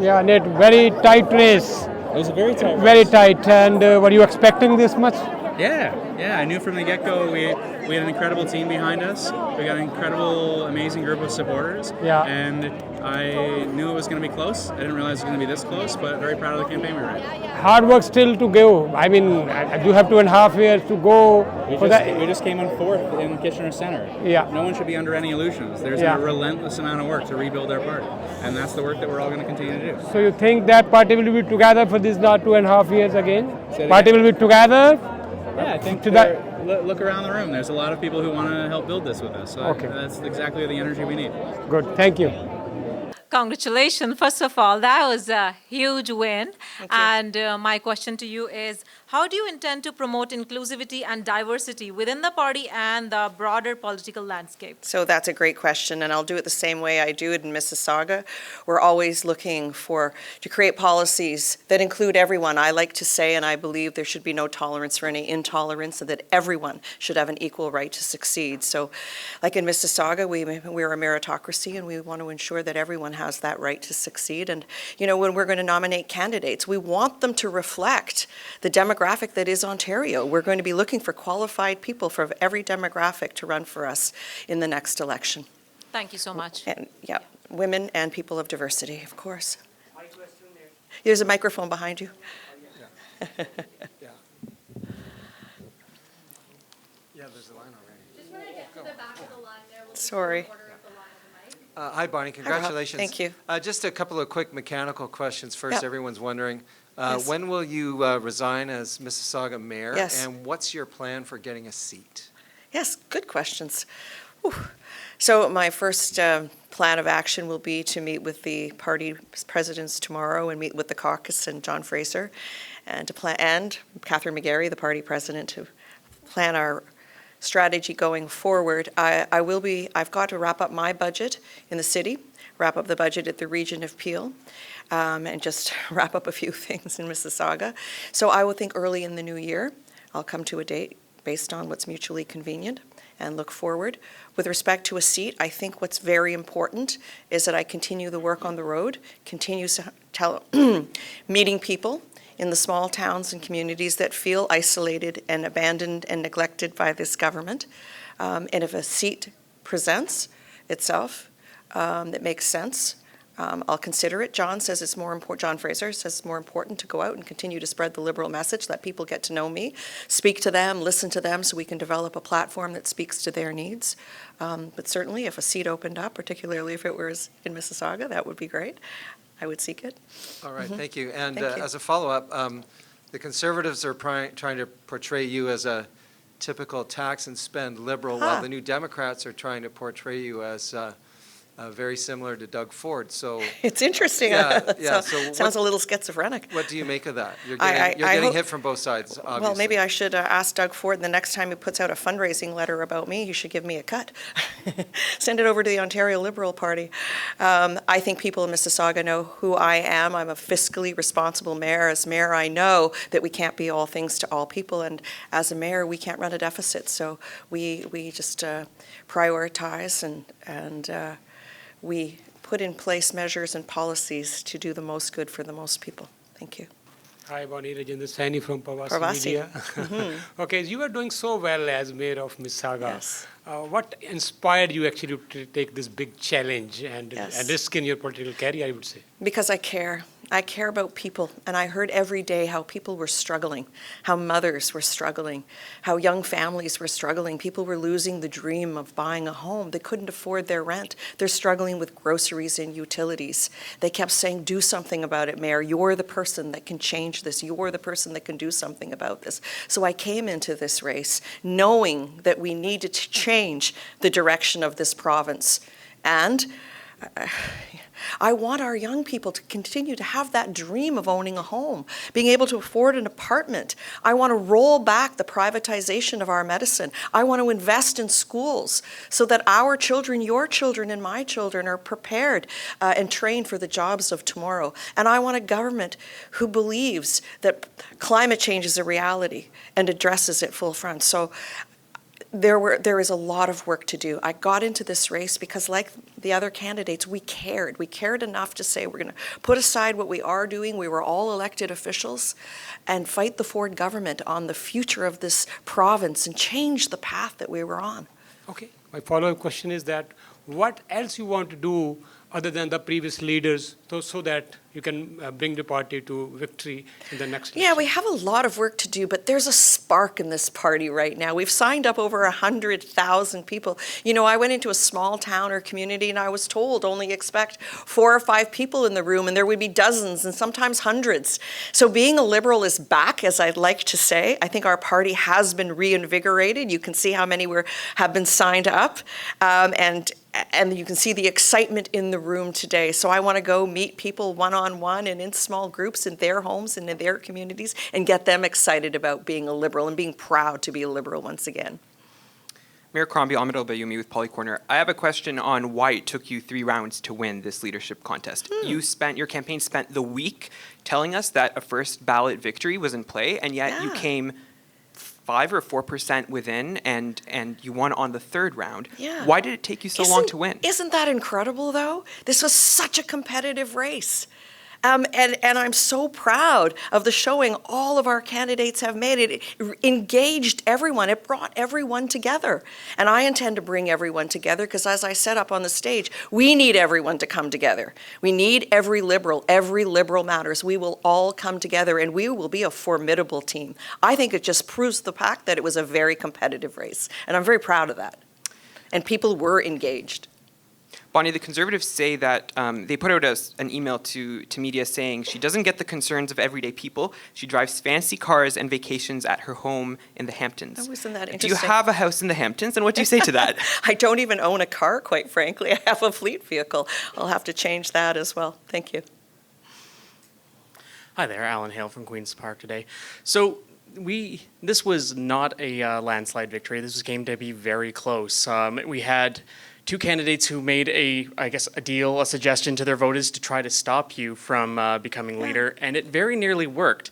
Yeah, Nate, very tight race. It was a very tight race. Very tight. And were you expecting this much? Yeah. I knew from the get-go we had an incredible team behind us. We got an incredible, amazing group of supporters. Yeah. And I knew it was going to be close. I didn't realize it was going to be this close, but very proud of the campaign we ran. Hard work still to go. I mean, you have 2.5 years to go. We just came in fourth in Kitchener Center. Yeah. No one should be under any illusions. There's a relentless amount of work to rebuild our party. And that's the work that we're all going to continue to do. So you think that party will be together for these now 2.5 years again? Party will be together? Yeah, I think look around the room. There's a lot of people who want to help build this with us. So okay. That's exactly the energy we need. Good. Thank you. Congratulations, first of all. That was a huge win. And my question to you is, how do you intend to promote inclusivity and diversity within the party and the broader political landscape? So that's a great question, and I'll do it the same way I do it in Mississauga. We're always looking to create policies that include everyone. I like to say, and I believe there should be no tolerance for any intolerance, and that everyone should have an equal right to succeed. So like in Mississauga, we're a meritocracy, and we want to ensure that everyone has that right to succeed. And you know, when we're going to nominate candidates, we want them to reflect the demographic that is Ontario. We're going to be looking for qualified people from every demographic to run for us in the next election. Thank you so much. And women and people of diversity, of course. There's a microphone behind you. Yeah, there's a line already. Just want to get to the back of the line there. Sorry. Hi, Bonnie. Congratulations. Thank you. Just a couple of quick mechanical questions. First, Yep. everyone's wondering, Yes. when will you resign as Mississauga mayor? Yes. And what's your plan for getting a seat? Yes, good questions. Whew. So my first plan of action will be to meet with the party presidents tomorrow and meet with the caucus and John Fraser and Catherine McGarry, the party president, to plan our strategy going forward. I've got to wrap up my budget in the city, wrap up the budget at the region of Peel, and just wrap up a few things in Mississauga. So I will think early in the new year, I'll come to a date based on what's mutually convenient and look forward. With respect to a seat, I think what's very important is that I continue the work on the road, continue meeting people in the small towns and communities that feel isolated and abandoned and neglected by this government. And if a seat presents itself that makes sense, I'll consider it. John Fraser says it's more important to go out and continue to spread the Liberal message, let people get to know me, speak to them, listen to them, so we can develop a platform that speaks to their needs. But certainly if a seat opened up, particularly if it was in Mississauga, that would be great. I would seek it. All right, thank you. And Thank you. as a follow-up, the Conservatives are trying to portray you as a typical tax and spend Liberal, while the New Democrats are trying to portray you as very similar to Doug Ford. So it's interesting. Yeah. Sounds a little schizophrenic. What do you make of that? You're I getting hope- hit from both sides, obviously. Well, maybe I should ask Doug Ford the next time he puts out a fundraising letter about me, he should give me a cut. Send it over to the Ontario Liberal Party. I think people in Mississauga know who I am. I'm a fiscally responsible mayor. As mayor, I know that we can't be all things to all people, and as a mayor, we can't run a deficit. So we just prioritize and we put in place measures and policies to do the most good for the most people. Thank you. Hi, Bonnie. Rajinder Saini from Parvasi Parvasi. Media. Okay, you are doing so well as mayor of Mississauga. Yes. What inspired you actually to take this big challenge and Yes. risk in your political career, I would say? Because I care. I care about people, and I heard every day how people were struggling, how mothers were struggling, how young families were struggling. People were losing the dream of buying a home. They couldn't afford their rent. They're struggling with groceries and utilities. They kept saying, do something about it, Mayor. You're the person that can change this. You're the person that can do something about this. So I came into this race knowing that we needed to change the direction of this province. And I want our young people to continue to have that dream of owning a home, being able to afford an apartment. I want to roll back the privatization of our medicine. I want to invest in schools so that our children, your children, and my children are prepared and trained for the jobs of tomorrow. And I want a government who believes that climate change is a reality and addresses it full front. So there is a lot of work to do. I got into this race because, like the other candidates, we cared. We cared enough to say we're going to put aside what we are doing. We were all elected officials and fight the Ford government on the future of this province and change the path that we were on. Okay. My follow-up question is that what else you want to do other than the previous leaders, so that you can bring the party to victory in the next Yeah, election? we have a lot of work to do, but there's a spark in this party right now. We've signed up over 100,000 people. You know, I went into a small town or community and I was told only expect 4 or 5 people in the room, and there would be dozens and sometimes hundreds. So being a Liberal is back, as I'd like to say. I think our party has been reinvigorated. You can see how many have been signed up, and you can see the excitement in the room today. So I want to go meet people one-on-one and in small groups in their homes and in their communities and get them excited about being a Liberal and being proud to be a Liberal once again. Mayor Crombie, Ahmed Albayumi with Poly Corner. I have a question on why it took you 3 rounds to win this leadership contest. Your campaign spent the week telling us that a first ballot victory was in play, and yet you came 5 or 4% within, and you won on the 3rd round. Yeah. Why did it take you so long to win? Isn't that incredible, though? This was such a competitive race. And I'm so proud of the showing all of our candidates have made. It engaged everyone. It brought everyone together. And I intend to bring everyone together because, as I said up on the stage, we need everyone to come together. We need every Liberal. Every Liberal matters. We will all come together and we will be a formidable team. I think it just proves the fact that it was a very competitive race. And I'm very proud of that. And people were engaged. Bonnie, the Conservatives say that they put out an email to media saying she doesn't get the concerns of everyday people. She drives fancy cars and vacations at her home in the Hamptons. Oh, isn't that Do interesting? you have a house in the Hamptons, and what do you say to that? I don't even own a car, quite frankly. I have a fleet vehicle. I'll have to change that as well. Thank you. Hi there, Alan Hale from Queen's Park today. So this was not a landslide victory. This was game to be very close. We had 2 candidates who made a suggestion to their voters to try to stop you from becoming leader, and it very nearly worked.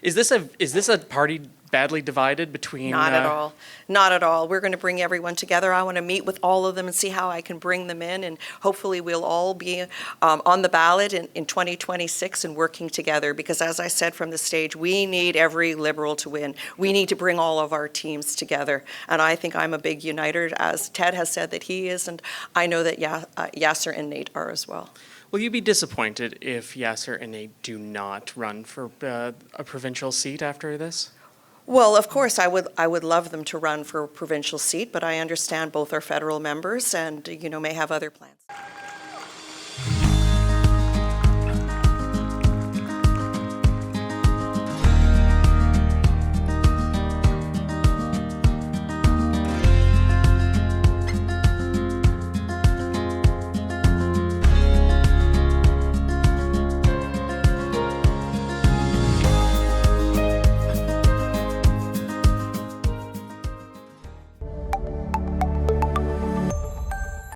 Is this a party badly divided between? Not at all. Not at all. We're going to bring everyone together. I want to meet with all of them and see how I can bring them in, and hopefully we'll all be on the ballot in 2026 and working together, because as I said from the stage, we need every Liberal to win. We need to bring all of our teams together, and I think I'm a big uniter, as Ted has said that he is, and I know that Yasser and Nate are as well. Will you be disappointed if Yasser and Nate do not run for a provincial seat after this? Well, of course, I would love them to run for a provincial seat, but I understand both are federal members and, may have other plans.